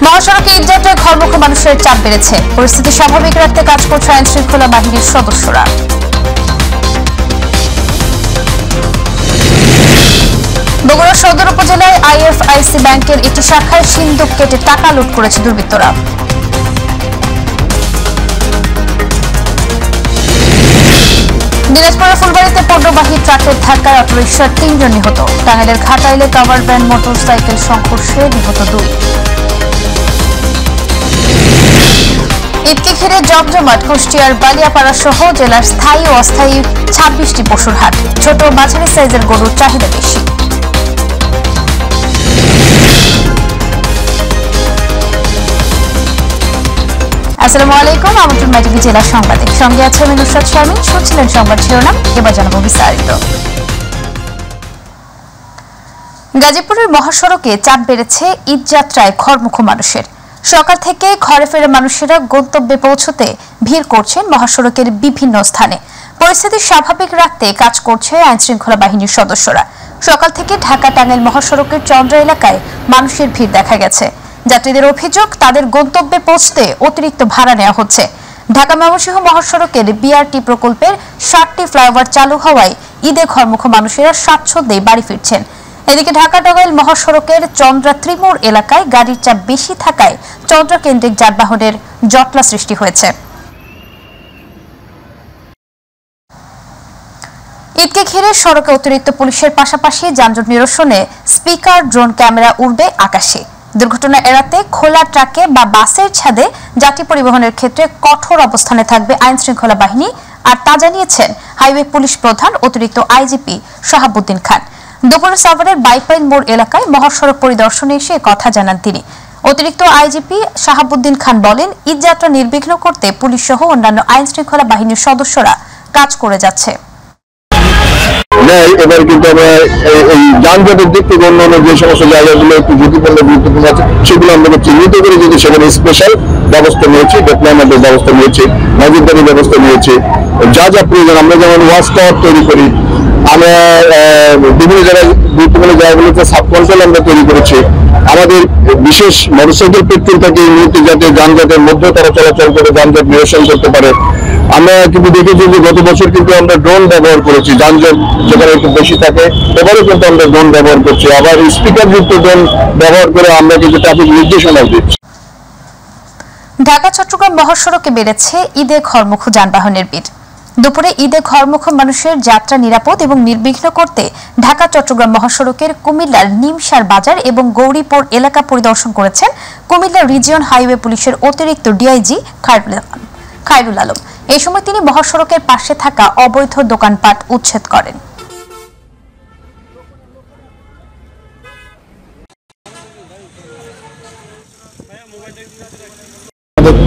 মহাসড়কে ইটযাত্রায় ঘরমুখী মানুষের চাপ বেড়েছে। পরিস্থিতি স্বাভাবিক রাখতে কাজ করছে আইন শৃঙ্খলা বাহিনীর সদস্যরা। বগুড়া সদর উপজেলায় আইএফআইসি ব্যাংকের একটি শাখায় সিন্দুক কেটে টাকা লুট করেছে দুর্বৃত্তরা। দিনাজপুরের ফুলবাড়িতে পণ্যবাহী ট্রাকের ধাক্কায় অটোরিকশার ৩ জন নিহত। টাঙ্গাইলের ঘাটাইলে কাভার ভ্যান মোটরসাইকেল সংঘর্ষে নিহত ২। ঈদকে ঘিরে জমজমাট কুষ্টিয়ার বালিয়াপাড়া সহ জেলার স্থায়ী ও অস্থায়ী ২৬টি পশুর হাট। ছোট মাঝারি সাইজের গরুর চাহিদা বেশি। আসসালামু আলাইকুম, আমন্ত্রণ টিভি জেলা সংবাদে। সঙ্গে আছে আমি নুসরাত শারমিন। শুনছিলেন সংবাদ শিরোনাম, এবার জানাবো বিস্তারিত। গাজীপুরের মহাসড়কে চাপ বেড়েছে ঈদযাত্রায় ঘরমুখী মানুষের। সকাল থেকে ঘরে ফেরা মানুষেরা গন্তব্যে পৌঁছতে ভিড় করছেন মহাসড়কের বিভিন্ন স্থানে। পরিস্থিতি স্বাভাবিক রাখতে কাজ করছে আইন শৃঙ্খলা বাহিনীর সদস্যরা। সকাল থেকে ঢাকা টাঙ্গাইল মহাসড়কের চন্দ্রা এলাকায় মানুষের ভিড় দেখা গেছে। যাত্রীদের অভিযোগ, তাদের গন্তব্যে পৌঁছতে অতিরিক্ত ভাড়া নেওয়া হচ্ছে। ঢাকা ময়মনসিংহ মহাসড়কের বিআরটি প্রকল্পের 7টি ফ্লাইওভার চালু হওয়ায় ঈদে ঘরমুখী মানুষেরা স্বাচ্ছন্দ্যে বাড়ি ফিরছেন। এদিকে ঢাকা টাঙ্গাইল মহাসড়কের চন্দ্রা ত্রিমোড় এলাকায় গাড়ির চাপ বেশি থাকায় চন্দ্রা কেন্দ্রিক যানবাহনের জটলা সৃষ্টি হয়েছে। ঈদকে ঘিরে সড়কে অতিরিক্ত পুলিশের পাশাপাশি যানজট নিরসনে স্পিকার, ড্রোন ক্যামেরা উড়বে আকাশে। দুর্ঘটনা এড়াতে খোলা ট্রাকে বা বাসের ছাদে যাত্রী পরিবহনের ক্ষেত্রে কঠোর অবস্থানে থাকবে আইন শৃঙ্খলা বাহিনী। আর তা জানিয়েছেন হাইওয়ে পুলিশ প্রধান অতিরিক্ত আইজিপি শাহাবুদ্দিন খান। দুপুরে সাভারের বাইপাইল মোড় এলাকায় মহাসড়ক পরিদর্শনে এসে কথা জানান তিনি। অতিরিক্ত আইজিপি শাহাবুদ্দিন খান বলেন, ঈদযাত্রা নির্বিঘ্ন করতে পুলিশ সহ অন্যান্য আইন শৃঙ্খলা বাহিনীর সদস্যরা কাজ করে যাচ্ছে। এবার কিন্তু আমরা এই যানজটের দিক থেকে অন্যান্য যে সমস্ত জায়গাগুলো একটু ঝুঁকিপূর্ণ গুরুত্বপূর্ণ আছে সেগুলো আমরা চিহ্নিত করে যদি সেখানে স্পেশাল ব্যবস্থা নিয়েছি, ডেপ্লয়মেন্টের ব্যবস্থা নিয়েছি, নজরদারির ব্যবস্থা নিয়েছি। যা যা প্রয়োজন, আমরা যেমন ওয়াচ টাওয়ার তৈরি করি, আমরা বিভিন্ন জায়গায় গুরুত্বপূর্ণ জায়গাগুলোতে সাব কন্ট্রোল আমরা তৈরি করেছি। আমাদের বিশেষ মোটরসাইকেল পেট্রোল থাকে এই মুহূর্তে যাতে যানজটের মধ্যে তারা চলাচল করে যানজট নিরসন করতে পারে। আমরা কিন্তু দেখেছি যে গত বছর কিন্তু আমরা ড্রোন ব্যবহার করেছি, যানজট যেখানে একটু বেশি থাকে এবারও কিন্তু আমরা ড্রোন ব্যবহার করছি। আবার স্পিকার যুক্ত ড্রোন ব্যবহার করে আমরা কিন্তু ট্রাফিক নির্দেশনা দিচ্ছি। ঢাকা চট্টগ্রাম মহাসড়কে বেড়েছে ঈদে ঘরমুখী যানবাহনের ভিড়। দুপুরে ঈদে ঘরমুখী মানুষের যাত্রা নিরাপদ এবং নির্বিঘ্ন করতে ঢাকা চট্টগ্রাম মহাসড়কের কুমিল্লার নিমসার বাজার এবং গৌরীপুর এলাকা পরিদর্শন করেছেন কুমিল্লা রিজিয়ন হাইওয়ে পুলিশের অতিরিক্ত ডিআইজি খায়রুল আলম। এই সময় তিনি মহাসড়কের পাশে থাকা অবৈধ দোকানপাট উচ্ছেদ করেন।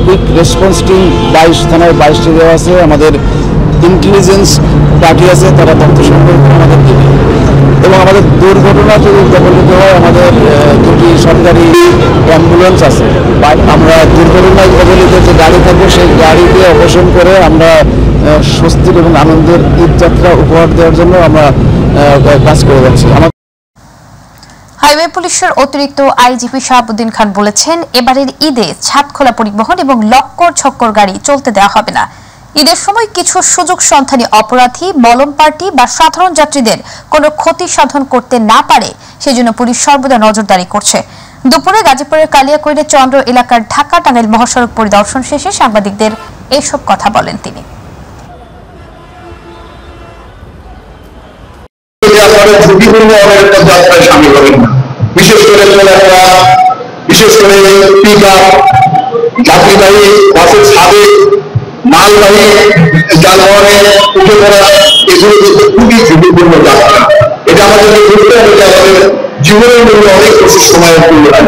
কুইক রেসপন্স টিম 22 থানায় 22টি দেওয়া আছে। আমাদের ইন্টেলিজেন্স পার্টি আছে, তারা তথ্য সংগ্রহ করে আমাদের দিবে। এবং আমাদের দুর্ঘটনা যদি কবলিত হয়, আমাদের 2টি সরকারি অ্যাম্বুলেন্স আছে। আমরা দুর্ঘটনায় কবলিত যে গাড়ি থাকবে সেই গাড়িকে অপসারণ করে আমরা স্বস্তির এবং আনন্দের ঈদযাত্রা উপহার দেওয়ার জন্য আমরা কাজ করে যাচ্ছি। হাইওয়ে পুলিশের অতিরিক্ত আইজিপি শাহাবুদ্দিন খান বলেছেন, এবারের ঈদে ছাদখোলা পরিবহন এবং লক্কর ছক্কর গাড়ি চলতে দেওয়া হবে না। ঈদের সময় কিছু সুযোগ সন্ধানী অপরাধী মলম পার্টি বা সাধারণ যাত্রীদের কোনো ক্ষতি সাধন করতে না পারে সেজন্য পুলিশ সর্বদা নজরদারি করছে। দুপুরে গাজীপুরের কালিয়াকৈরে চন্দ্র এলাকার ঢাকা টাঙ্গাইল মহাসড়ক পরিদর্শন শেষে সাংবাদিকদের এসব কথা বলেন তিনি। ঝুঁকিপূর্ণ একটা যাত্রায় সামিল হবেন না। বিশেষ করে পিক আপ, যাত্রীবাহী বাসের ছাদে মালবাহী যানবাহনে উঠে পড়া, এগুলো কিন্তু খুবই ঝুঁকিপূর্ণ যাত্রা। এটা আমাদেরকে বুঝতে হবে যে আমাদের জীবনের মধ্যে অনেক বেশি সময়ের প্রয়োজন।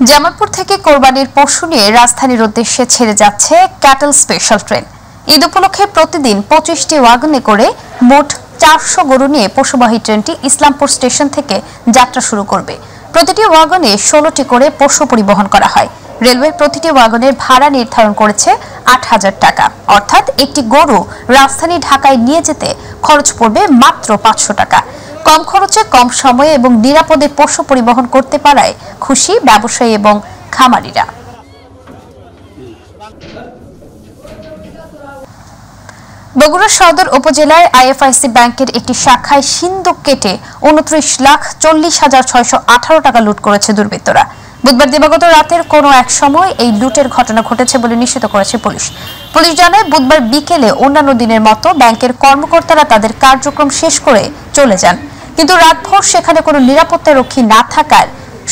জামালপুর থেকে কোরবানির পশু নিয়ে রাজধানীর উদ্দেশ্যে ছেড়ে যাচ্ছে ক্যাটল স্পেশাল ট্রেন। ঈদ উপলক্ষে প্রতিদিন 25টি ওয়াগনে করে মোট 400 গরু নিয়ে পশুবাহী ট্রেনটি ইসলামপুর স্টেশন থেকে যাত্রা শুরু করবে। প্রতিটি ওয়াগনে 16টি করে পশু পরিবহন করা হয়। রেলওয়ে প্রতিটি ওয়াগনের ভাড়া নির্ধারণ করেছে 8,000 টাকা। অর্থাৎ একটি গরু রাজধানী ঢাকায় নিয়ে যেতে খরচ পড়বে মাত্র 500 টাকা। কম খরচে কম সময়ে এবং নিরাপদে পশু পরিবহন করতে পারায় খুশি ব্যবসায়ী এবং খামারিরা। বগুড়া সদর উপজেলায় আইএফআইসি ব্যাংকের একটি শাখায় সিন্দুক কেটে 29,40,618 টাকা লুট করেছে দুর্বৃত্তরা। বুধবার দিবাগত রাতের কোনো এক সময় এই লুটের ঘটনা ঘটেছে বলে নিশ্চিত করেছে পুলিশ। পুলিশ জানায় বুধবার বিকেলে অন্যান্য দিনের মতো ব্যাংকের কর্মকর্তারা তাদের কার্যক্রম শেষ করে চলে যান, কিন্তু রাতভর সেখানে কোনো নিরাপত্তারক্ষী না থাকার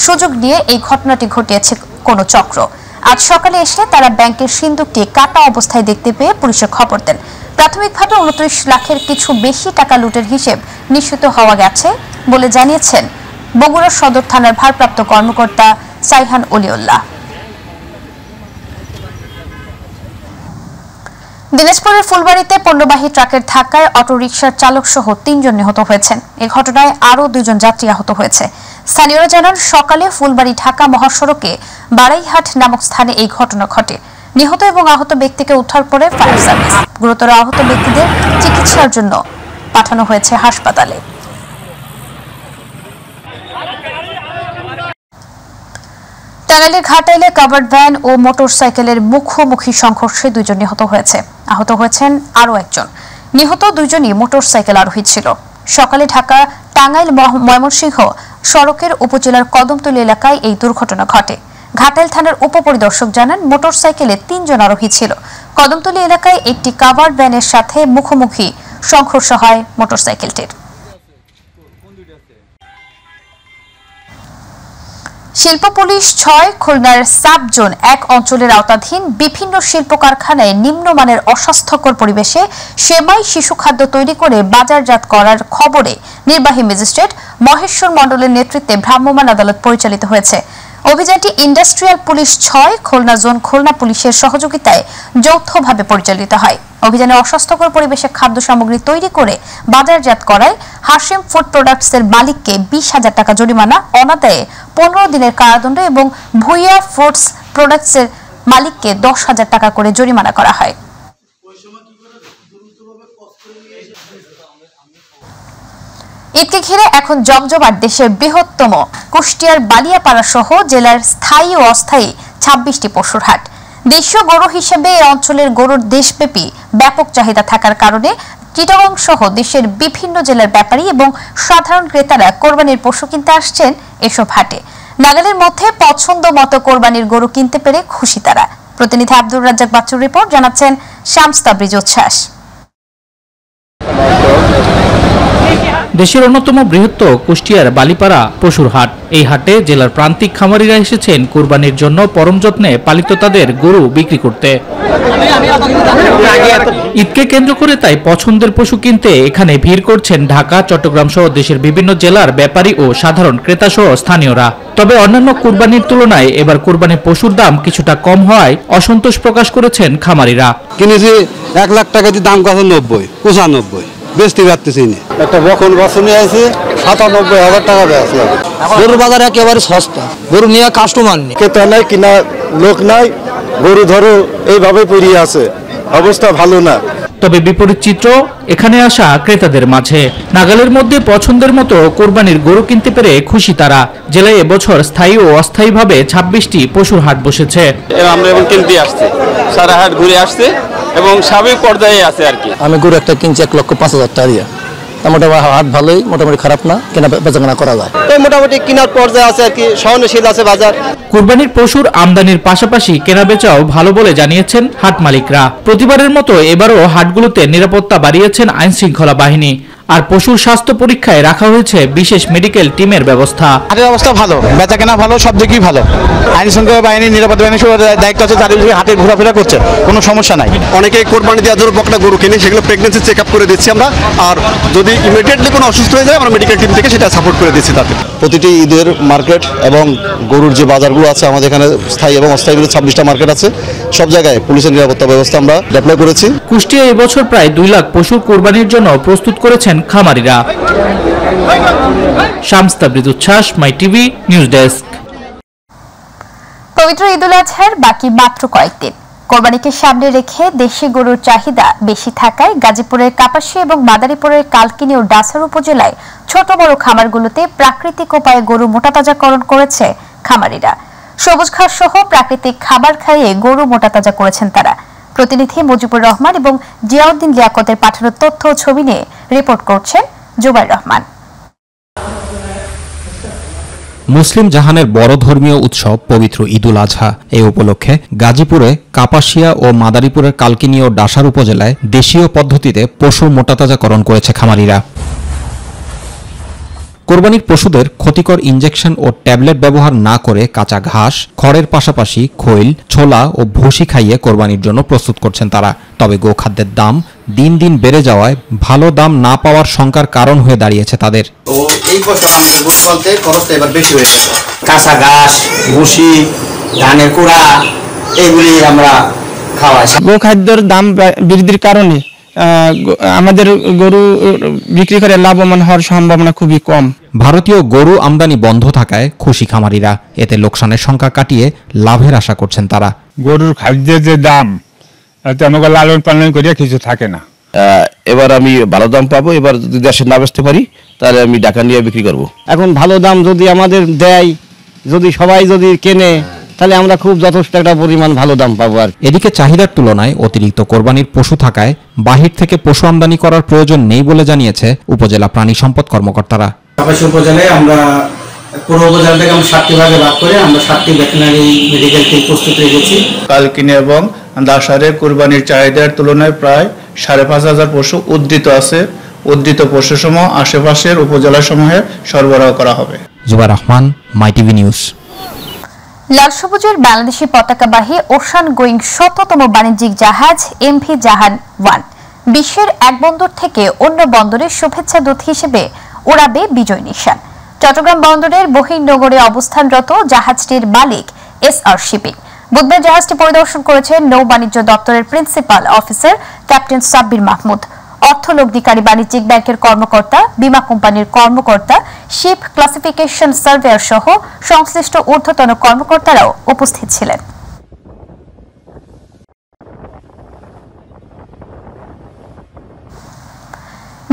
সুযোগ নিয়ে এই ঘটনাটি ঘটিয়েছে কোনো চক্র। আজ সকালে এসে তারা ব্যাংকের সিন্দুকটি কাটা অবস্থায় দেখতে পেয়ে পুলিশে খবর দেন। প্রাথমিকভাবে 29 লাখের কিছু বেশি টাকা লুটের হিসেব নিশ্চিত হওয়া গেছে বলে জানিয়েছেন বগুড়া সদর থানার ভারপ্রাপ্ত কর্মকর্তা সাইহান অলিউল্লাহ। দিনাজপুরের ফুলবাড়িতে পণ্যবাহী ট্রাকের ধাক্কায় অটোরিকশার চালক সহ 3 জন নিহত হয়েছেন। এই ঘটনায় আরও 2 জন যাত্রী আহত হয়েছে। স্থানীয়রা জানান, সকালে ফুলবাড়ি ঢাকা মহাসড়কে বাড়াইহাট নামক স্থানে এই ঘটনা ঘটে। নিহত এবং আহত ব্যক্তিকে উদ্ধার করে ফায়ার সার্ভিস। গুরুতর আহত ব্যক্তিদের চিকিৎসার জন্য পাঠানো হয়েছে হাসপাতালে। টাঙ্গাইলের ঘাটাইলে কাভার্ড ভ্যান ও মোটরসাইকেলের মুখোমুখি সংঘর্ষে 2 জন নিহত হয়েছে। আহত হয়েছেন আরও 1 জন। নিহত 2 জনই মোটরসাইকেল আরোহী ছিল। সকালে ঢাকা টাঙ্গাইল ময়মনসিংহ সড়কের উপজেলার কদমতলী এলাকায় এই দুর্ঘটনা ঘটে। ঘাটাইল থানার উপপরিদর্শক জানান, মোটরসাইকেলে 3 জন আরোহী ছিল। কদমতলী এলাকায় একটি কাভার্ড ভ্যানের সাথে মুখোমুখি সংঘর্ষ হয় মোটরসাইকেলটির। শিল্প পুলিশ 6 খুলনার সাব জোন 1 অঞ্চলের আওতাধীন বিভিন্ন শিল্প কারখানায় নিম্নমানের অস্বাস্থ্যকর পরিবেশে সেমাই শিশু খাদ্য তৈরি করে বাজারজাত করার খবরে নির্বাহী ম্যাজিস্ট্রেট মহেশ্বর মণ্ডলের নেতৃত্বে ভ্রাম্যমাণ আদালত পরিচালিত হয়েছে। অভিযানটি industrial police 6 Khulna zone Khulna পুলিশের সহযোগিতায় যৌথভাবে পরিচালিত হয়। অভিযানে অস্বাস্থ্যকর পরিবেশে খাদ্য সামগ্রী তৈরি করে বাজারজাত করায় হাশিম ফুড প্রোডাক্টসের মালিককে 20,000 টাকা জরিমানা, অনাদায়ে 15 দিনের কারাদণ্ড এবং ভুইয়া ফুডস প্রোডাক্টসের মালিককে 10,000 টাকা করে জরিমানা করা হয়। ঈদকে ঘিরে এখন জমজমাট দেশের বৃহত্তম কুষ্টিয়ার বালিয়াপাড়া সহ জেলার স্থায়ী ও অস্থায়ী 26টি পশুর হাট। দেশীয় গরু হিসেবে এই অঞ্চলের গরুর দেশব্যাপী ব্যাপক চাহিদা থাকার কারণে চিটাগং সহ দেশের বিভিন্ন জেলার ব্যাপারী এবং সাধারণ ক্রেতারা কোরবানির পশু কিনতে আসছেন এসব হাটে। নাগালের মধ্যে পছন্দ মতো কোরবানির গরু কিনতে পেরে খুশি তারা। প্রতিনিধি আব্দুর রাজ্জাক বাচ্চুর রিপোর্ট, জানাচ্ছেন শামস তাবরিজ উচ্ছ্বাস। দেশের অন্যতম বৃহৎ কুষ্টিয়ার বালিপাড়া পশুর হাট। এই হাটে জেলার প্রান্তিক খামারিরা এসেছেন কুরবানির জন্য পরম যত্নে পালিত তাদের গরু বিক্রি করতে। ঈদকে কেন্দ্র করে তাই পছন্দের পশু কিনতে এখানে ভিড় করছেন ঢাকা, চট্টগ্রাম সহ দেশের বিভিন্ন জেলার ব্যাপারী ও সাধারণ ক্রেতা সহ স্থানীয়রা। তবে অন্যান্য কুরবানির তুলনায় এবার কুরবানির পশুর দাম কিছুটা কম হওয়ায় অসন্তোষ প্রকাশ করেছেন খামারিরা। কিনেছি 1 লাখ টাকা দিয়ে, দাম কত 90, 95, বেচতে পারতেছি না। একটা বকন বাছুর আছে 97,000 টাকা বেচছে। গরুর বাজার একেবারে সস্তা, গরু নিয়ে কাস্টমার নেই, ক্রেতা নাই, কিনা লোক নাই, গরু ধরো এইভাবে পড়ে আছে, অবস্থা ভালো না। তবে বিপরীত চিত্র এখানে আসা ক্রেতাদের মাঝে। নাগালের মধ্যে পছন্দের মতো কোরবানির গরু কিনতে পেরে খুশি তারা। জেলায় এবছর স্থায়ী ও অস্থায়ীভাবে 26টি পশুর হাট বসেছে। আমরা এখন কিনতে আসছি, সারা হাট ঘুরে আসছে এবং স্বাভাবিক পর্যায়ে আছে আর কি। আমি গরু একটা কিনছি 1,05,000 টাকা দিয়ে। মোটামুটি হাট ভালোই, মোটামুটি খারাপ না, কেনা বেচাকেনা করা যায়। মোটামুটি কেনার পর্যায়ে আছে আর কি, সহনশীল আছে বাজার। কুরবানির পশুর আমদানির পাশাপাশি কেনাবেচাও ভালো বলে জানিয়েছেন হাট মালিকরা। প্রতিবারের মতো এবারও হাটগুলোতে নিরাপত্তা বাড়িয়েছেন আইন শৃঙ্খলা বাহিনী। আর পশুর স্বাস্থ্য পরীক্ষায় রাখা হয়েছে বিশেষ মেডিকেল টিমের ব্যবস্থা। হাটের অবস্থা ভালো, বেচাকেনা ভালো, সব দিকেই ভালো। আইন শৃঙ্খলা বাহিনী, নিরাপত্তা বাহিনী দায়িত্ব আছে, চারিদিকে হাটে ঘোরাফেরা করছে, কোনো সমস্যা নাই। অনেকে কোরবানি দেওয়ার জন্য বকনা গরু কিনে, সেগুলো প্রেগনেন্সি চেক আপ করে দিচ্ছি আমরা। আর যদি ইমিডিয়েটলি কোনো অসুস্থ হয়ে যায়, আমরা মেডিকেল টিম থেকে সেটা সাপোর্ট করে দিচ্ছি তাদের। প্রতিটি ঈদের মার্কেট এবং গরুর যে বাজারগুলো আছে আমাদের এখানে, স্থায়ী এবং অস্থায়ী 26টা মার্কেট আছে, সব জায়গায় পুলিশের নিরাপত্তা ব্যবস্থা আমরা ডেভেলপ করেছি। কুষ্টিয়া এবছর প্রায় 2 লাখ পশুর কোরবানির জন্য প্রস্তুত করেছেন খামারিরা। শামস তাবরিজ উচ্ছ্বাস, মাই টিভি নিউজ ডেস্ক। পবিত্র ঈদুল আজহার বাকি মাত্র কয়েকদিন। কোরবানিকে সামনে রেখে দেশি গরুর চাহিদা বেশি থাকায় গাজীপুরের কাপাসিয়া এবং মাদারীপুরের কালকিনি ও ডাসার উপজেলায় ছোট বড় খামারগুলোতে প্রাকৃতিক উপায়ে গরু মোটাতাজাকরণ করেছে খামারিরা। সবুজ ঘাস সহ প্রাকৃতিক খাবার খাইয়ে গরু মোটাতাজা করেছেন তারা। প্রতিনিধি মুজিবুর রহমান এবং জিয়াউদ্দিন লিয়াকতের পাঠানো তথ্য ও ছবি নিয়ে রিপোর্ট করছেন জুবাইর রহমান। মুসলিম জাহানের বড় ধর্মীয় উৎসব পবিত্র ঈদুল আজহা। এই উপলক্ষে গাজীপুরে কাপাসিয়া ও মাদারীপুরের কালকিনি ও ডাসার উপজেলায় দেশীয় পদ্ধতিতে পশু মোটাতাজাকরণ করেছে খামারিরা। কোরবানির পশুদের ক্ষতিকর ইনজেকশন ও ট্যাবলেট ব্যবহার না করে কাঁচা ঘাস, খড়ের পাশাপাশি খৈল, ছোলা ও ভুসি খাইয়ে কোরবানির জন্য প্রস্তুত করছেন তারা। তবে গোখাদ্যের দাম দিন দিন বেড়ে যাওয়ায় ভালো দাম না পাওয়ার শঙ্কার কারণ হয়ে দাঁড়িয়েছে তাদের। তো এই বছর আমাদের গরু পালতে খরচটা এবার বেশি হয়ে গেছে। কাঁচা ঘাস, ভুসি, ধানের কুড়া এগুলি আমরা খাওয়াই। গোখাদ্যের দাম বৃদ্ধির কারণে আমাদের গরু বিক্রি করে লাভবান হওয়ার সম্ভাবনা খুবই কম। ভারতীয় গরু আমদানি বন্ধ থাকায় খুশি খামারিরা। এতে লোকসানের সংখ্যা কাটিয়ে লাভের আশা করছেন তারা। গরুর খাদ্যের যে দাম আমাকে লালন পালন করিয়া কিছু থাকে না। এবার আমি ভালো দাম পাবো। এবার যদি দেশে না বেচতে পারি তাহলে আমি ঢাকা নিয়ে বিক্রি করব। এখন ভালো দাম যদি আমাদের দেয়, যদি সবাই যদি কেনে, তাহলে আমরা খুব যথেষ্ট একটা পরিমাণ ভালো দাম পাবো। আর এদিকে চাহিদার তুলনায় অতিরিক্ত কোরবানির পশু থাকায় বাহির থেকে পশু আমদানি করার প্রয়োজন নেই বলে জানিয়েছে উপজেলা প্রাণী সম্পদ কর্মকর্তারা। কাপাসিয়া উপজেলায় আমরা পুরো উপজেলা থেকে আমরা 7টি ভাগে ভাগ করে আমরা 7টি ভেটেরিনারি মেডিকেল টিম প্রস্তুত রেখেছি। কালকিনি এবং দাসারে কোরবানির চাহিদার তুলনায় প্রায় 5,500 পশু উদ্ধৃত আছে। উদ্ধৃত পশুসমূহ আশেপাশের উপজেলাসমূহে সরবরাহ করা হবে। জুবাইর রহমান, মাই টিভি নিউজ। লাল সবুজের বাংলাদেশি পতাকাবাহী ওশান গোয়িং ১৭তম বাণিজ্যিক জাহাজ এমভি জাহান 1 বিশ্বের এক বন্দর থেকে অন্য বন্দরের শুভেচ্ছা দূত হিসেবে উড়াবে বিজয় নিশান। চট্টগ্রাম বন্দরের বহির্নগরে অবস্থানরত জাহাজটির মালিক এসআর শিপিং। বুধবার জাহাজটি পরিদর্শন করেছেন নৌ বাণিজ্য দপ্তরের principal officer captain Sabbir Mahmud. অর্থ লগ্নিকারী বাণিজ্যিক ব্যাংকের কর্মকর্তা, বীমা কোম্পানির কর্মকর্তা, শিপ ক্লাসিফিকেশন সার্ভেয়ার সহ সংশ্লিষ্ট ঊর্ধ্বতন কর্মকর্তারাও উপস্থিত ছিলেন।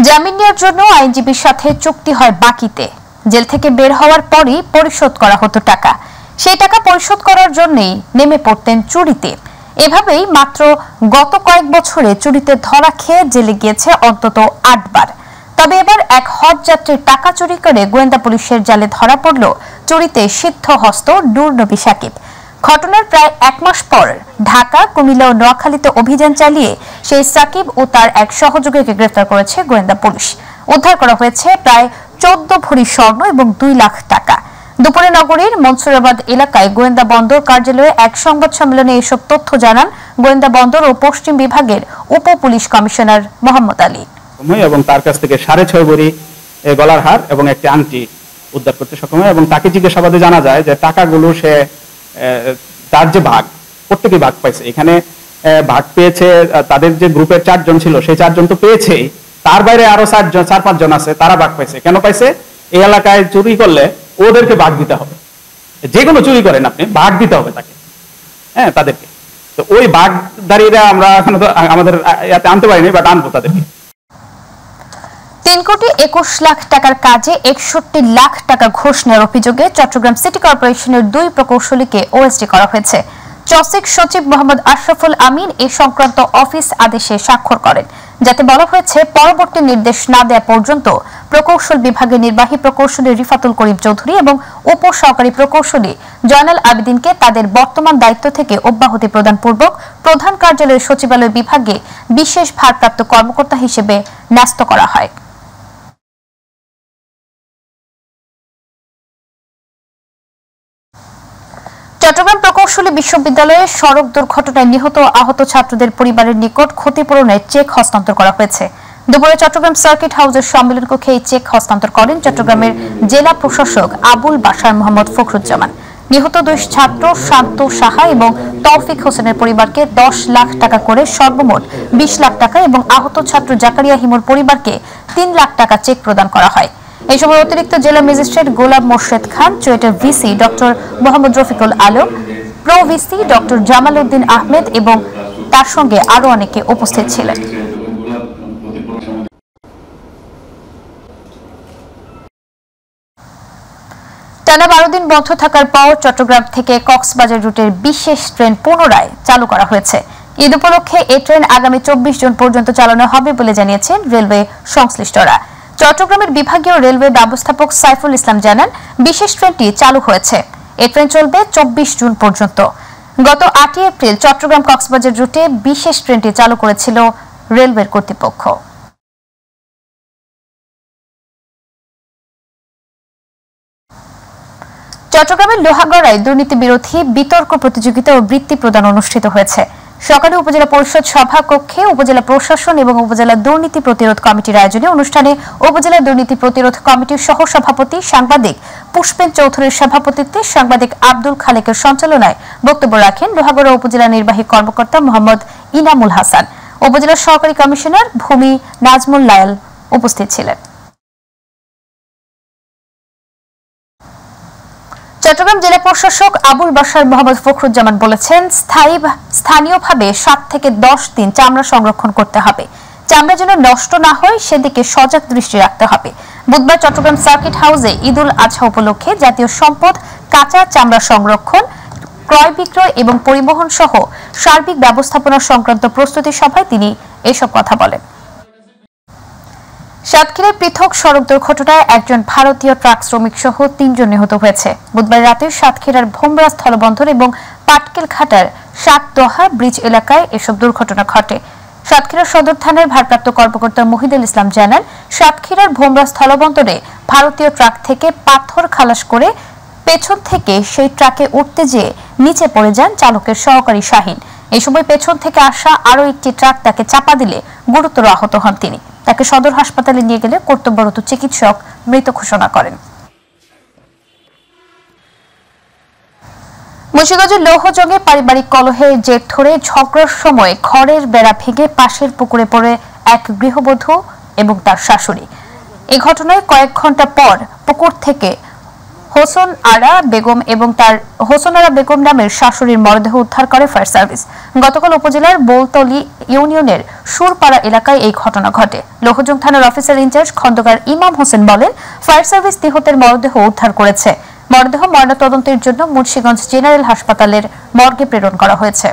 জামিন নেওয়ার জন্য আইনজীবীর সাথে চুক্তি হয় বাকিতে। জেল থেকে বের হওয়ার পরই পরিশোধ করা হতো টাকা। সেই টাকা পরিশোধ করার জন্যই নেমে পড়তেন চুরিতে। এভাবেই মাত্র গত কয়েক বছরে চুরিতে ধরা খেয়ে জেলে গিয়েছে অন্তত 8 বার। তবে এবার এক হজ যাত্রীর টাকা চুরি করে গোয়েন্দা পুলিশের জালে ধরা পড়ল চুরিতে সিদ্ধহস্ত নূর নবী সাকিব। ঘটনার প্রায় 1 মাস পর ঢাকা, কুমিল্লা ও নোয়াখালীতে অভিযান চালিয়ে সেই সাকিব ও তার এক সহযোগীকে গ্রেফতার করেছে গোয়েন্দা পুলিশ। উদ্ধার করা হয়েছে প্রায় 14 ভরি স্বর্ণ এবং 2 লাখ টাকা। দুপুরে নগরীর মনসুরাবাদ এলাকায় গোয়েন্দা বন্দর কার্যালয়ে এক সংবাদ সম্মেলনে এসব তথ্য জানান গোয়েন্দা বন্দর ও পশ্চিম বিভাগের উপ পুলিশ কমিশনার মোহাম্মদ আলী। এবং তার কাছ থেকে 6.5 ভরি গলার হার এবং একটি আংটি উদ্ধার করতে সক্ষম হয় এবং তাকে জিজ্ঞাসাবাদে জানা যায় যে টাকাগুলো সে তার যে ভাগ, প্রত্যেকেই ভাগ পাইছে। এখানে ভাগ পেয়েছে তাদের যে গ্রুপের 4 জন ছিল, সেই 4 জন তো পেয়েছেই, তার বাইরে আরো 4-5 জন আছে, তারা ভাগ পাইছে। কেন পাইছে? এই এলাকায় চুরি করলে ওদেরকে ভাগ দিতে হবে। যে কোনো চুরি করেন আপনি, ভাগ দিতে হবে তাকে, হ্যাঁ, তাদেরকে। তো ওই ভাগদারিরা আমরা এখন আমাদের ইয়াতে আনতে পারিনি, বাট আনবো তাদেরকে। 3 কোটি 21 লাখ টাকার কাজে 61 লাখ টাকা ঘুষ নেওয়ার অভিযোগে চট্টগ্রাম সিটি কর্পোরেশনের 2 প্রকৌশলীকে ওএসডি করা হয়েছে। চসিক সচিব মোহাম্মদ আশরাফুল আমিন এ সংক্রান্ত অফিস আদেশে স্বাক্ষর করেন, যাতে বলা হয়েছে পরবর্তী নির্দেশ না দেওয়া পর্যন্ত প্রকৌশল বিভাগের নির্বাহী প্রকৌশলী রিফাতুল করিম চৌধুরী এবং উপ সহকারী প্রকৌশলী জয়নাল আবেদিনকে তাদের বর্তমান দায়িত্ব থেকে অব্যাহতি প্রদান পূর্বক প্রধান কার্যালয়ের সচিবালয় বিভাগে বিশেষ ভারপ্রাপ্ত কর্মকর্তা হিসেবে ন্যস্ত করা হয়। চট্টগ্রাম প্রকৌশলী বিশ্ববিদ্যালয়ে সড়ক দুর্ঘটনায় নিহত আহত ছাত্রদের পরিবারের নিকট ক্ষতিপূরণের চেক হস্তান্তর করা হয়েছে। দুপুরে চট্টগ্রাম সার্কিট হাউসের সম্মেলন কক্ষে এই চেক হস্তান্তর করেন চট্টগ্রামের জেলা প্রশাসক আবুল বাশার মোহাম্মদ ফখরুজ্জামান। নিহত 2 ছাত্র শান্ত সাহা এবং তৌফিক হোসেনের পরিবারকে 10 লাখ টাকা করে সর্বমোট 20 লাখ টাকা এবং আহত ছাত্র জাকারিয়া হিমুর পরিবারকে 3 লাখ টাকা চেক প্রদান করা হয়। এই সময় অতিরিক্ত জেলা ম্যাজিস্ট্রেট গোলাম মোর্শেদ খান, চুয়েটের VC doctor Mohammad Rafiqul Alam, pro VC doctor Jamal Uddin Ahmed এবং তার সঙ্গে আরো অনেকে উপস্থিত ছিলেন। টানা 12 দিন বন্ধ থাকার পর চট্টগ্রাম থেকে কক্সবাজার রুটের বিশেষ ট্রেন পুনরায় চালু করা হয়েছে। ঈদ উপলক্ষে এই ট্রেন আগামী 24 জুন পর্যন্ত চালানো হবে বলে জানিয়েছেন রেলওয়ে সংশ্লিষ্টরা। চট্টগ্রামের বিভাগীয় রেলওয়ে ব্যবস্থাপক সাইফুল ইসলাম জানান, বিশেষ ট্রেনটি চালু হয়েছে। এই ট্রেন চলবে 24 জুন পর্যন্ত। গত 8 এপ্রিল চট্টগ্রাম কক্সবাজার রুটে বিশেষ ট্রেনটি চালু করেছিল রেলওয়ের কর্তৃপক্ষ। চট্টগ্রামের লোহাগড়ায় দুর্নীতি বিরোধী বিতর্ক প্রতিযোগিতা ও বৃত্তি প্রদান অনুষ্ঠিত হয়েছে। সকালে উপজেলা পরিষদ সভা কক্ষে উপজেলা প্রশাসন এবং উপজেলা দুর্নীতি প্রতিরোধ কমিটির আয়োজনে অনুষ্ঠানে উপজেলা দুর্নীতি প্রতিরোধ কমিটির সহ সভাপতি সাংবাদিক পুষ্পেন চৌধুরীর সভাপতিত্বে সাংবাদিক আব্দুল খালেকের সঞ্চালনায় বক্তব্য রাখেন লোহাগড়া উপজেলা নির্বাহী কর্মকর্তা মোহাম্মদ ইনামুল হাসান। উপজেলা সহকারী কমিশনার ভূমি নাজমুল লায়াল উপস্থিত ছিলেন। চট্টগ্রাম জেলা প্রশাসক আবুল বাশার মোহাম্মদ ফখরুজ্জামান বলেছেন, স্থানীয়ভাবে 7 থেকে 10 দিন চামড়া সংরক্ষণ করতে হবে। চামড়া যেন নষ্ট না হয় সেদিকে সজাগ দৃষ্টি রাখতে হবে। বুধবার চট্টগ্রাম সার্কিট হাউসে ঈদুল আজহা উপলক্ষে জাতীয় সম্পদ কাঁচা চামড়া সংরক্ষণ, ক্রয় বিক্রয় এবং পরিবহন সহ সার্বিক ব্যবস্থাপনা সংক্রান্ত প্রস্তুতি সভায় তিনি এসব কথা বলেন। সাতক্ষীরায় পৃথক সড়ক দুর্ঘটনায় একজন ভারতীয় ট্রাক শ্রমিক সহ 3 জন নিহত হয়েছে। বুধবার রাতে সাতক্ষীরার ভোমরা স্থলবন্দর এবং পাটকেল ঘাটার সাতদোহা ব্রিজ এলাকায় এসব দুর্ঘটনা ঘটে। সাতক্ষীরা সদর থানার ভারপ্রাপ্ত কর্মকর্তা মহিদুল ইসলাম জানান, সাতক্ষীরার ভোমরা স্থলবন্দরে ভারতীয় ট্রাক থেকে পাথর খালাস করে পেছন থেকে সেই ট্রাকে উঠতে যেয়ে নিচে পড়ে যান চালকের সহকারী শাহিন। এই সময় পেছন থেকে আসা আরও একটি ট্রাক তাকে চাপা দিলে গুরুতর আহত হন তিনি। তাকে সদর হাসপাতালে নিয়ে গেলে কর্তব্যরত চিকিৎসক মৃত ঘোষণা করেন। মুন্সিগঞ্জের লৌহজঙ্গে পারিবারিক কলহের জের ধরে ঝগড়ার সময় ঘরের বেড়া ভেঙে পাশের পুকুরে পড়ে এক গৃহবধূ এবং তার শাশুড়ি। এই ঘটনায় কয়েক ঘন্টা পর পুকুর থেকে হোসন আরা বেগম নামের শাশুড়ির মরদেহ উদ্ধার করে ফায়ার সার্ভিস। গতকাল উপজেলার বোলতলি ইউনিয়নের সুরপাড়া এলাকায় এই ঘটনা ঘটে। লৌহজং থানার অফিসার ইনচার্জ খন্দকার ইমাম হোসেন বলেন, ফায়ার সার্ভিস নিহতের মরদেহ উদ্ধার করেছে। মরদেহ ময়নাতদন্তের জন্য মুন্সিগঞ্জ জেনারেল হাসপাতালের মর্গে প্রেরণ করা হয়েছে।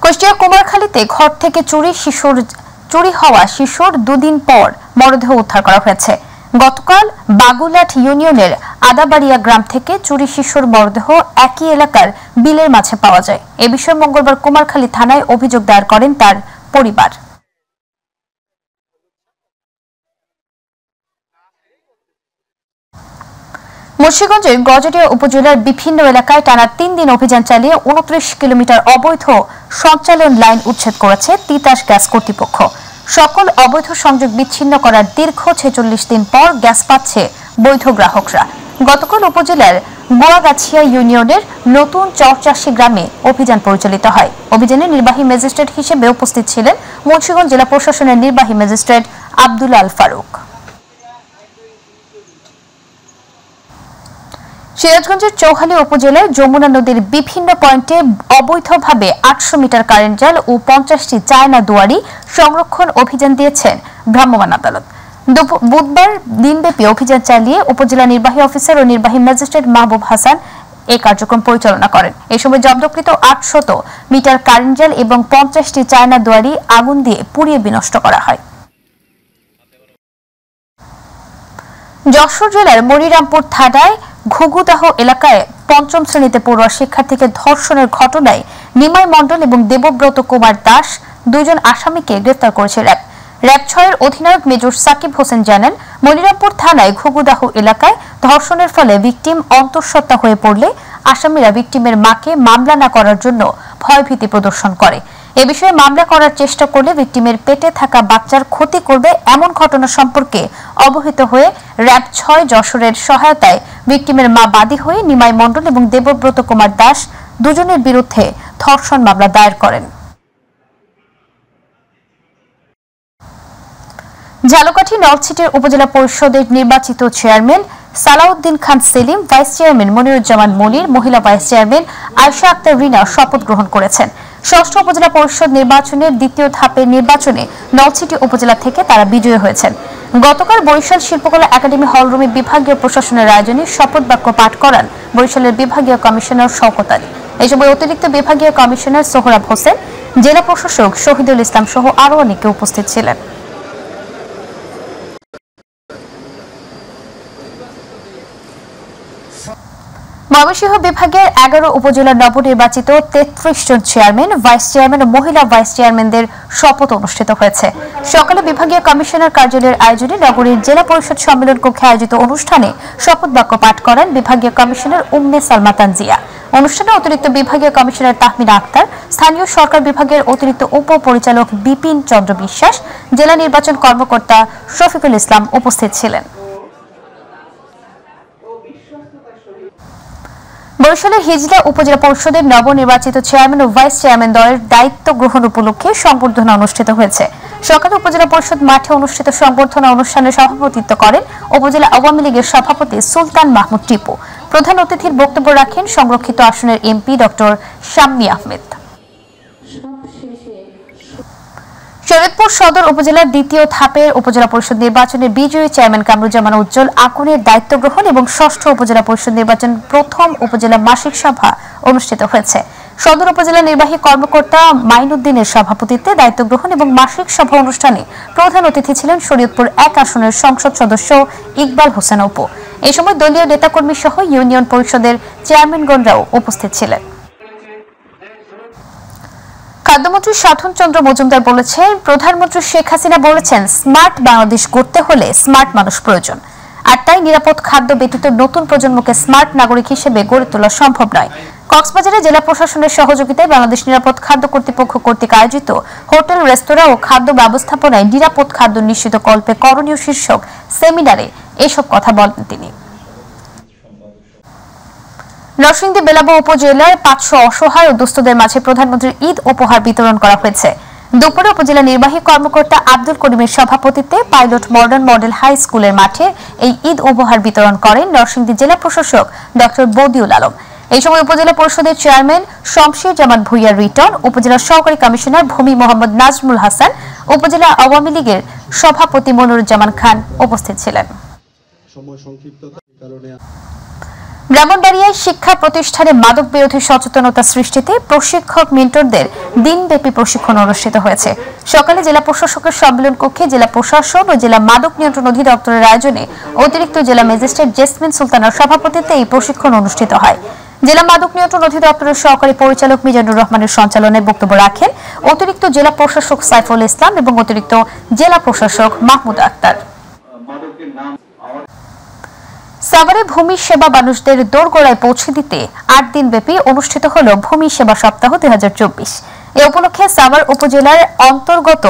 কুষ্টিয়া কুমারখালীতে ঘর থেকে চুরি হওয়া শিশুর 2 দিন পর মরদেহ উদ্ধার করা হয়েছে। গতকাল বাগুলাট ইউনিয়নের আদাবাড়িয়া গ্রাম থেকে চুরি শিশুর মরদেহ একই এলাকার বিলের মাঝে পাওয়া যায়। এ বিষয়ে মঙ্গলবার কুমারখালী থানায় অভিযোগ দায়ের করেন তার পরিবার। মুন্সিগঞ্জের গজারিয়া উপজেলার বিভিন্ন এলাকায় টানা 3 দিন অভিযান চালিয়ে 29 কিলোমিটার অবৈধ সঞ্চালন লাইন উচ্ছেদ করেছে তিতাস গ্যাস কর্তৃপক্ষ। সকল অবৈধ সংযোগ বিচ্ছিন্ন করার দীর্ঘ 46 দিন পর গ্যাস পাচ্ছে বৈধ গ্রাহকরা। গতকাল উপজেলার গোয়াগাছিয়া ইউনিয়নের নতুন চরচাষী গ্রামে অভিযান পরিচালিত হয়। অভিযানে নির্বাহী ম্যাজিস্ট্রেট হিসেবে উপস্থিত ছিলেন মুন্সিগঞ্জ জেলা প্রশাসনের নির্বাহী ম্যাজিস্ট্রেট আব্দুল আল ফারুক। সিরাজগঞ্জের চৌহালি উপজেলার যমুনা নদীর বিভিন্ন পয়েন্টে অবৈধভাবে 800 মিটার কারেন্ট জাল ও 50টি চায়না দুয়ারি সংরক্ষণ অভিযান দিয়েছেন ভ্রাম্যমাণ আদালত। বুধবার দিনব্যাপী অভিযান চালিয়ে উপজেলা নির্বাহী অফিসার ও নির্বাহী ম্যাজিস্ট্রেট মাহবুব হাসান এই কার্যক্রম পরিচালনা করেন। এই সময় জব্দকৃত 800 মিটার কারেন্ট জাল এবং 50টি চায়না দুয়ারি আগুন দিয়ে পুড়িয়ে বিনষ্ট করা হয়। যশোর জেলার মনিরামপুর থানায় ঘুঘুদাহ এলাকায় 5ম শ্রেণীতে পড়ুয়া শিক্ষার্থীকে ধর্ষণের ঘটনায় নিমাই মণ্ডল এবং দেবব্রত কুমার দাস 2 জন আসামিকে গ্রেফতার করেছে র্যাব। র্যাব 6-এর অধিনায়ক মেজর সাকিব হোসেন জানান, মনিরামপুর থানায় ঘুঘুদাহ এলাকায় ধর্ষণের ফলে ভিকটিম অন্তঃসত্ত্বা হয়ে পড়লে আসামিরা ভিকটিমের মাকে মামলা না করার জন্য ভয়ভীতি প্রদর্শন করে। এ বিষয়ে মামলা করার চেষ্টা করলে ভিকটিমের পেটে থাকা বাচ্চার ক্ষতি করবে এমন ঘটনা সম্পর্কে অবহিত হয়ে র্যাব 6 যশোরের সহায়তায় ভিকটিমের মা বাদী হয়ে নিমাই মণ্ডল এবং দেবব্রত কুমার দাস 2 জনের বিরুদ্ধে ধর্ষণ মামলা দায়ের করেন। ঝালকাঠি নলছিটির উপজেলা পরিষদের নির্বাচিত চেয়ারম্যান সালাউদ্দিন খান সেলিম, ভাইস চেয়ারম্যান মনিরুজ্জামান মনির, মহিলা ভাইস চেয়ারম্যান আয়শা আক্তার রিনা শপথ গ্রহণ করেছেন। ষষ্ঠ উপজেলা পরিষদ নির্বাচনের দ্বিতীয় ধাপের নির্বাচনে নলছিটি উপজেলা থেকে তারা বিজয়ী হয়েছেন। গতকাল বরিশাল শিল্পকলা একাডেমি হলরুমে বিভাগীয় প্রশাসনের আয়োজনে শপথ বাক্য পাঠ করান বরিশালের বিভাগীয় কমিশনার শওকত আলী। এই সময় অতিরিক্ত বিভাগীয় কমিশনার সোহরাব হোসেন, জেলা প্রশাসক শহীদুল ইসলাম সহ আরও অনেকে উপস্থিত ছিলেন। ময়মনসিংহ বিভাগের 11 উপজেলার নবনির্বাচিত 33 জন চেয়ারম্যান, ভাইস চেয়ারম্যান ও মহিলা ভাইস চেয়ারম্যানদের শপথ অনুষ্ঠিত হয়েছে। সকালে বিভাগীয় কমিশনার কার্যালয়ের আয়োজনে নগরীর জেলা পরিষদ সম্মেলন কক্ষে আয়োজিত অনুষ্ঠানে শপথ বাক্য পাঠ করেন বিভাগীয় কমিশনার উম্মে সালমা তানজিয়া। অনুষ্ঠানে অতিরিক্ত বিভাগীয় কমিশনার তাহমিনা আক্তার, স্থানীয় সরকার বিভাগের অতিরিক্ত উপপরিচালক বিপিন চন্দ্র বিশ্বাস, জেলা নির্বাচন কর্মকর্তা শফিকুল ইসলাম উপস্থিত ছিলেন। বরিশালের হিজলা উপজেলা পরিষদের নবনির্বাচিত চেয়ারম্যান ও ভাইস চেয়ারম্যান দলের দায়িত্ব গ্রহণ উপলক্ষে সংবর্ধনা অনুষ্ঠিত হয়েছে। সকালে উপজেলা পরিষদ মাঠে অনুষ্ঠিত সংবর্ধনা অনুষ্ঠানে সভাপতিত্ব করেন উপজেলা আওয়ামী লীগের সভাপতি সুলতান মাহমুদ টিপু। প্রধান অতিথির বক্তব্য রাখেন সংরক্ষিত আসনের এমপি ডক্টর শাম্মী আহমেদ। শরীয়তপুর সদর উপজেলার দ্বিতীয় ধাপের উপজেলা পরিষদ নির্বাচনের বিজয়ী চেয়ারম্যান কামরুজ্জামান উজ্জ্বল আকুনের দায়িত্ব গ্রহণ এবং ষষ্ঠ উপজেলা পরিষদ নির্বাচন প্রথম উপজেলা মাসিক সভা অনুষ্ঠিত হয়েছে। সদর উপজেলা নির্বাহী কর্মকর্তা মাইনুদ্দিনের সভাপতিত্বে দায়িত্ব গ্রহণ এবং মাসিক সভা অনুষ্ঠানে প্রধান অতিথি ছিলেন শরীয়তপুর 1 আসনের সংসদ সদস্য ইকবাল হোসেন অপু। এই সময় দলীয় নেতাকর্মী সহ ইউনিয়ন পরিষদের চেয়ারম্যানগণরাও উপস্থিত ছিলেন। খাদ্যমন্ত্রী সাধন চন্দ্র মজুমদার বলেছেন, প্রধানমন্ত্রী শেখ হাসিনা বলেছেন স্মার্ট বাংলাদেশ গড়তে হলে স্মার্ট মানুষ প্রয়োজন, আর তাই নিরাপদ খাদ্য ব্যতীত নতুন প্রজন্মকে স্মার্ট নাগরিক হিসেবে গড়ে তোলা সম্ভব নয়। কক্সবাজারে জেলা প্রশাসনের সহযোগিতায় বাংলাদেশ নিরাপদ খাদ্য কর্তৃপক্ষ কর্তৃক আয়োজিত হোটেল, রেস্তোরাঁ ও খাদ্য ব্যবস্থাপনায় নিরাপদ খাদ্য নিশ্চিত কল্পে করণীয় শীর্ষক সেমিনারে এসব কথা বলেন তিনি। নরসিংদী বেলাবো উপজেলার 500 অসহায় ও দুস্থদের মাঝে প্রধানমন্ত্রীর ঈদ উপহার বিতরণ করা হয়েছে। দুপুরে উপজেলা নির্বাহী কর্মকর্তা আব্দুল করিমের সভাপতিত্বে পাইলট মডার্ন মডেল হাই স্কুলের মাঠে এই ঈদ উপহার বিতরণ করেন নরসিংদী জেলা প্রশাসক ডক্টর বদিউল আলম। এই সময় উপজেলা পরিষদের চেয়ারম্যান শমশের জামান ভুইয়া রিটন, উপজেলা সহকারী কমিশনার ভূমি মোহাম্মদ নাজমুল হাসান, উপজেলা আওয়ামী লীগের সভাপতি মনিরুজ্জামান খান উপস্থিত ছিলেন। ব্রাহ্মণবাড়িয়ায় শিক্ষা প্রতিষ্ঠানে মাদক বিরোধী সচেতনতা সৃষ্টিতে প্রশিক্ষক মেন্টরদের দিনব্যাপী প্রশিক্ষণ অনুষ্ঠিত হয়েছে। সকালে জেলা প্রশাসকের সম্মেলন কক্ষে জেলা প্রশাসন ও জেলা মাদক নিয়ন্ত্রণ অধিদপ্তরের আয়োজনে অতিরিক্ত জেলা ম্যাজিস্ট্রেট জেসমিন সুলতানার সভাপতিত্বে এই প্রশিক্ষণ অনুষ্ঠিত হয়। জেলা মাদক নিয়ন্ত্রণ অধিদপ্তরের সহকারী পরিচালক মিজানুর রহমানের সঞ্চালনায় বক্তব্য রাখেন অতিরিক্ত জেলা প্রশাসক সাইফুল ইসলাম এবং অতিরিক্ত জেলা প্রশাসক মাহমুদ আক্তার। সাভারে ভূমি সেবা মানুষদের দোরগোড়ায় পৌঁছে দিতে 8 দিন ব্যাপী অনুষ্ঠিত হল ভূমি সেবা সপ্তাহ 2024। এ উপলক্ষে সাভার উপজেলার অন্তর্গত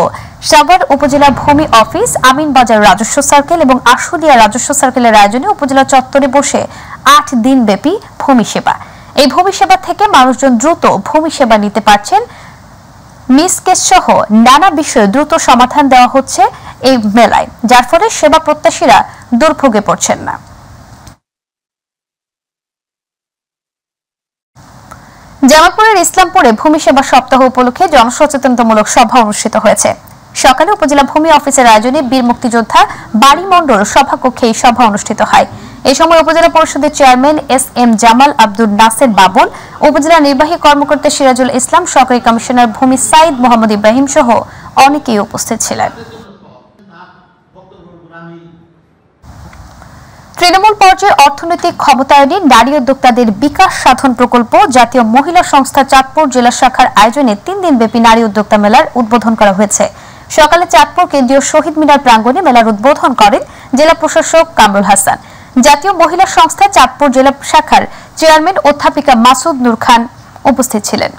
সাভার উপজেলা ভূমি অফিস, আমিনবাজার রাজস্ব সার্কেল এবং আশুলিয়া রাজস্ব সার্কেলের আয়োজনে উপজেলা চত্বরে বসে 8 দিন ব্যাপী ভূমি সেবা। এই ভূমি সেবা থেকে মানুষজন দ্রুত ভূমি সেবা নিতে পারছেন। মিস কেস সহ নানা বিষয়ে দ্রুত সমাধান দেওয়া হচ্ছে এই মেলায়, যার ফলে সেবা প্রত্যাশীরা দুর্ভোগে পড়ছেন না। জামালপুরের ইসলামপুরে ভূমি সেবা সপ্তাহ উপলক্ষে জনসচেতনতামূলক সভা অনুষ্ঠিত হয়েছে। সকালে উপজেলা ভূমি অফিসের আয়োজনে বীর মুক্তিযোদ্ধা বাড়ি মণ্ডল সভাকক্ষে এই সভা অনুষ্ঠিত হয়। এই সময় উপজেলা পরিষদের চেয়ারম্যান এস.এম. জামাল আব্দুল নাসের বাবুল, উপজেলা নির্বাহী কর্মকর্তা সিরাজুল ইসলাম, সহকারী কমিশনার ভূমি সাইদ মোহাম্মদ ইব্রাহিম সহ অনেকেই উপস্থিত ছিলেন। তৃণমূল পর্যায়ে অর্থনৈতিক ক্ষমতায়নে নারী উদ্যোক্তাদের বিকাশ সাধন প্রকল্প জাতীয় মহিলা সংস্থা চাঁদপুর জেলা শাখার আয়োজনে 3 দিনব্যাপী নারী উদ্যোক্তা মেলার উদ্বোধন করা হয়েছে। সকালে চাঁদপুর কেন্দ্রীয় শহীদ মিনার প্রাঙ্গণে মেলার উদ্বোধন করেন জেলা প্রশাসক কামরুল হাসান। জাতীয় মহিলা সংস্থা চাঁদপুর জেলা শাখার চেয়ারম্যান অধ্যাপিকা মাসুদ নূর খান উপস্থিত ছিলেন।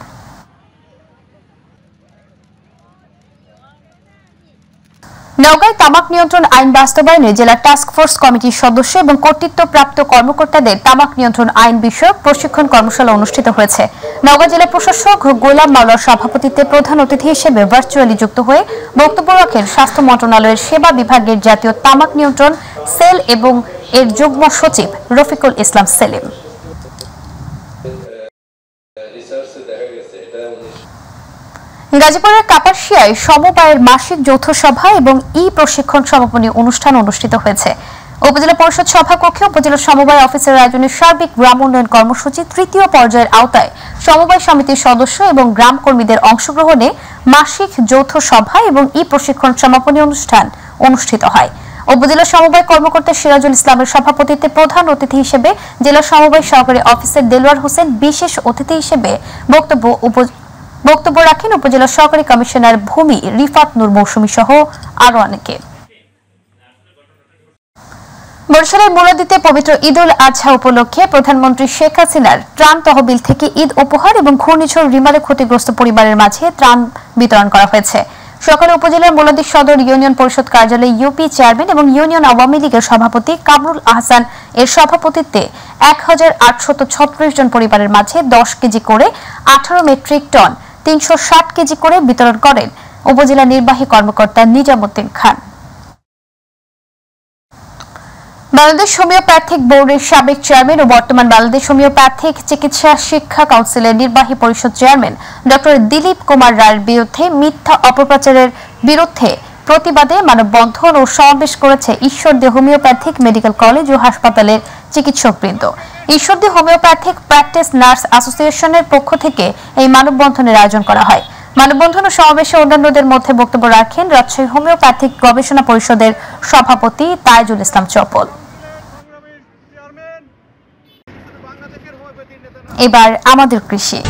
নওগাঁয় তামাক নিয়ন্ত্রণ আইন বাস্তবায়নে জেলা টাস্ক ফোর্স কমিটির সদস্য এবং কর্তৃত্বপ্রাপ্ত কর্মকর্তাদের তামাক নিয়ন্ত্রণ আইন বিষয়ক প্রশিক্ষণ কর্মশালা অনুষ্ঠিত হয়েছে। নওগাঁ জেলা প্রশাসক গোলাম মাওলার সভাপতিত্বে প্রধান অতিথি হিসেবে ভার্চুয়ালি যুক্ত হয়ে বক্তব্য রাখেন স্বাস্থ্য মন্ত্রণালয়ের সেবা বিভাগের জাতীয় তামাক নিয়ন্ত্রণ সেল এবং এর যুগ্ম সচিব রফিকুল ইসলাম সেলিম। গাজীপুরের কাপাসিয়ায় সমবায়ের মাসিক যৌথ সভা এবং প্রশিক্ষণ সমাপনী অনুষ্ঠান অনুষ্ঠিত হয়েছে। উপজেলা পরিষদ সভাকক্ষে উপজেলা সমবায় অফিসের আয়োজনে সার্বিক গ্রাম উন্নয়ন কর্মসূচি তৃতীয় পর্যায়ের আওতায় সমবায় সমিতির সদস্য এবং গ্রাম কর্মীদের অংশগ্রহণে মাসিক যৌথ সভা এবং প্রশিক্ষণ সমাপনী অনুষ্ঠান অনুষ্ঠিত হয়। উপজেলা সমবায় কর্মকর্তা সিরাজুল ইসলামের সভাপতিত্বে প্রধান অতিথি হিসেবে জেলা সমবায় সহকারী অফিসার দেলোয়ার হোসেন, বিশেষ অতিথি হিসেবে বক্তব্য রাখেন উপজেলা সহকারী কমিশনার ভূমি রিফাত নূর মৌসুমী সহ আরো অনেকে। বরিশালের মুলাদীতে পবিত্র ঈদ উল আজহা উপলক্ষে প্রধানমন্ত্রী শেখ হাসিনার ত্রাণ তহবিল থেকে ঈদ উপহার এবং ঘূর্ণিঝড় রিমালে ক্ষতিগ্রস্ত পরিবারের মাঝে ত্রাণ বিতরণ করা হয়েছে। সকালে উপজেলার মুলাদী সদর ইউনিয়ন পরিষদ কার্যালয়ে ইউপি চেয়ারম্যান এবং ইউনিয়ন আওয়ামী লীগের সভাপতি কামরুল আহসান এর সভাপতিত্বে 1836 জন পরিবারের মাঝে 10 কেজি করে 18 মেট্রিক টন 360 কেজি করে বিতরণ করেন উপজেলা নির্বাহী কর্মকর্তা নিজামুদ্দিন খান। বাংলাদেশ হোমিওপ্যাথিক বোর্ডের সাবেক চেয়ারম্যান ও বর্তমান বাংলাদেশ হোমিওপ্যাথিক চিকিৎসা শিক্ষা কাউন্সিলের নির্বাহী পরিষদ চেয়ারম্যান ডক্টর দিলীপ কুমার রায়ের বিরুদ্ধে মিথ্যা অপপ্রচারের বিরুদ্ধে প্রতিবাদে মানববন্ধন ও সমাবেশ করেছে ঈশ্বরদী হোমিওপ্যাথিক মেডিকেল কলেজ ও হাসপাতালের চিকিৎসকবৃন্দ। ঈশ্বরদী হোমিওপ্যাথিক প্র্যাকটিস নার্স অ্যাসোসিয়েশনের পক্ষ থেকে এই মানববন্ধনের আয়োজন করা হয়। মানববন্ধন ও সমাবেশে অন্যান্যদের মধ্যে বক্তব্য রাখেন রাজশাহী হোমিওপ্যাথিক গবেষণা পরিষদের সভাপতি তাইজুল ইসলাম চপল। এবার আমাদের কৃষি।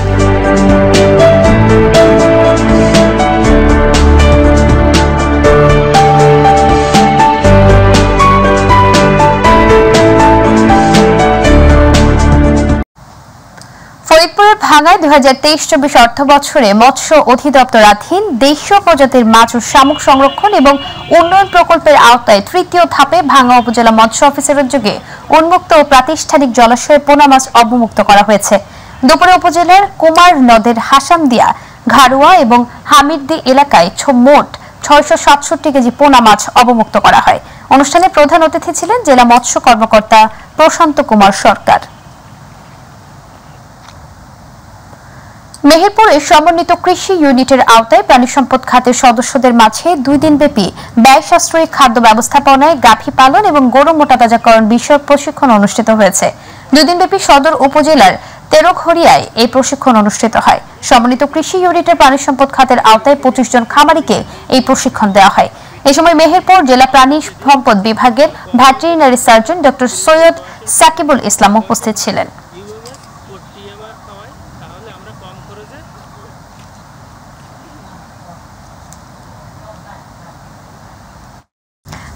ফরিদপুরের ভাঙ্গায় 2023-24 অর্থ বছরে মৎস্য অধিদপ্তরাধীন দেশীয় প্রজাতির মাছ ও শামুক সংরক্ষণ এবং উন্নয়ন প্রকল্পের আওতায় তৃতীয় ধাপে ভাঙ্গা উপজেলা মৎস্য অফিসের উদ্যোগে উন্মুক্ত ও প্রাতিষ্ঠানিক জলাশয়ে পোনা মাছ অবমুক্ত করা হয়েছে। দুপুরে উপজেলার কুমার নদের হাসামদিয়া, ঘাড়ুয়া এবং হামিরদি এলাকায় মোট 667 কেজি পোনা মাছ অবমুক্ত করা হয়। অনুষ্ঠানে প্রধান অতিথি ছিলেন জেলা মৎস্য কর্মকর্তা প্রশান্ত কুমার সরকার। মেহেরপুরে সমন্বিত কৃষি ইউনিটের আওতায় প্রাণী সম্পদ খাতের সদস্যদের মাঝে 2 দিনব্যাপী ব্যয় সাশ্রয়ী খাদ্য ব্যবস্থাপনায় গাভী পালন এবং গরু মোটাতাজাকরণ বিষয়ক প্রশিক্ষণ অনুষ্ঠিত হয়েছে। 2 দিনব্যাপী সদর উপজেলার তেরোঘরিয়ায় এই প্রশিক্ষণ অনুষ্ঠিত হয়। সমন্বিত কৃষি ইউনিটের প্রাণী সম্পদ খাতের আওতায় 25 জন খামারিকে এই প্রশিক্ষণ দেওয়া হয়। এই সময় মেহেরপুর জেলা প্রাণী সম্পদ বিভাগের veterinary surgeon doctor Syed Sakibul Islam উপস্থিত ছিলেন।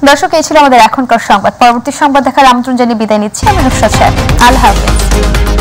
দর্শক, এই ছিল আমাদের এখনকার সংবাদ। পরবর্তী সংবাদ দেখার আমন্ত্রণ জানিয়ে বিদায় নিচ্ছি আমি নুসরাত। আল্লাহ হাফেজ।